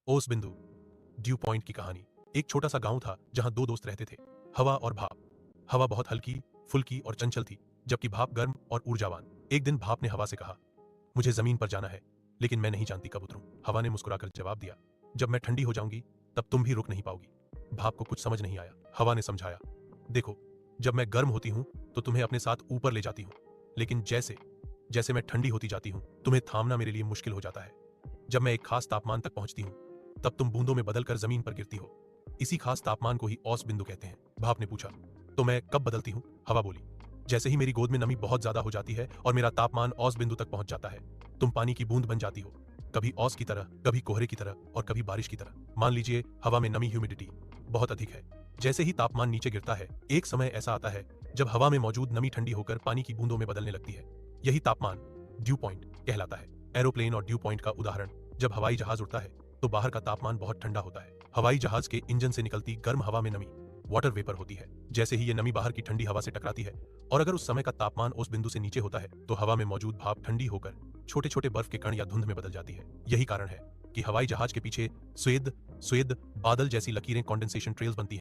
ओस बिंदु, due point की कहानी। एक छोटा सा गांव था जहां दो दोस्त रहते थे, हवा और भाप। हवा बहुत हल्की, फुल्की और चंचल थी, जबकि भाप गर्म और ऊर्जावान। एक दिन भाप ने हवा से कहा, मुझे जमीन पर जाना है, लेकिन मैं नहीं जानती कब उतरूं। हवा ने मुस्कुराकर जवाब दिया, जब मैं ठंडी हो जाऊंगी तब तुम भी रुक नहीं पाओगी। भाप को कुछ समझ नहीं आया। हवा ने समझाया, देखो, जब मैं गर्म होती हूं तो तुम्हें अपने साथ ऊपर ले जाती हूं, लेकिन जैसे जैसे मैं ठंडी होती जाती हूं तुम्हें थामना मेरे लिए मुश्किल हो जाता है। जब मैं एक खास तापमान तक पहुंचती हूं तब तुम बूंदों में बदलकर जमीन पर गिरती हो। इसी खास तापमान को ही औस बिंदु कहते हैं। भाप ने पूछा, तो मैं कब बदलती हूँ? हवा बोली, जैसे ही मेरी गोद में नमी बहुत ज्यादा हो जाती है और मेरा तापमान औस बिंदु तक पहुंच जाता है। तुम पानी की बूंद बन जाती हो, कभी औस की तरह, कभी कोहरे की तरह और कभी बारिश की तरह। मान लीजिए हवा में नमी, ह्यूमिडिटी बहुत अधिक है। जैसे ही तापमान नीचे गिरता है, एक समय ऐसा आता है जब हवा में मौजूद नमी ठंडी होकर पानी की बूंदों में बदलने लगती है। यही तापमान ड्यू पॉइंट कहलाता है। एरोप्लेन और ड्यू पॉइंट का उदाहरण, जब हवाई जहाज उड़ता है तो बाहर का तापमान बहुत ठंडा होता है। हवाई जहाज के इंजन से निकलती गर्म हवा में नमी, वाटर वेपर होती है। जैसे ही ये नमी बाहर की ठंडी हवा से टकराती है और अगर उस समय का तापमान उस बिंदु से नीचे होता है तो हवा में मौजूद भाप ठंडी होकर छोटे छोटे बर्फ के कण या धुंध में बदल जाती है। यही कारण है कि हवाई जहाज के पीछे स्वेद स्वेद बादल जैसी लकीरें, कंडेंसेशन ट्रेल्स बनती हैं।